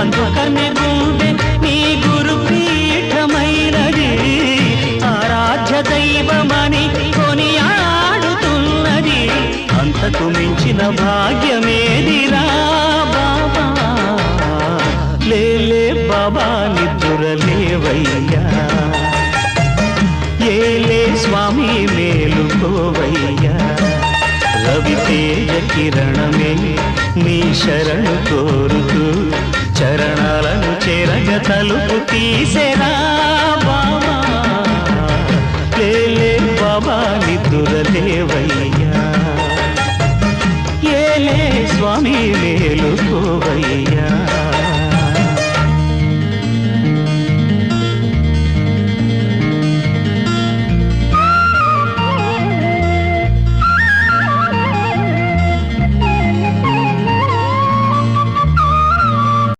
అందుకనే గుండె నీ గురు పీఠమైనది, ఆరాధ్య దైవమని కొనియాడుతున్నది. అంతకు మించిన భాగ్యమేదిరా బాబా, లేలే బాబా నిద్దురలేవయ్యా, ఏలే స్వామి మేలుకోవయ్యా. రవితేజ కిరణమే నీ శరణు కోరుతూ చరణాలను చెరగ తలుపు తీసెరా.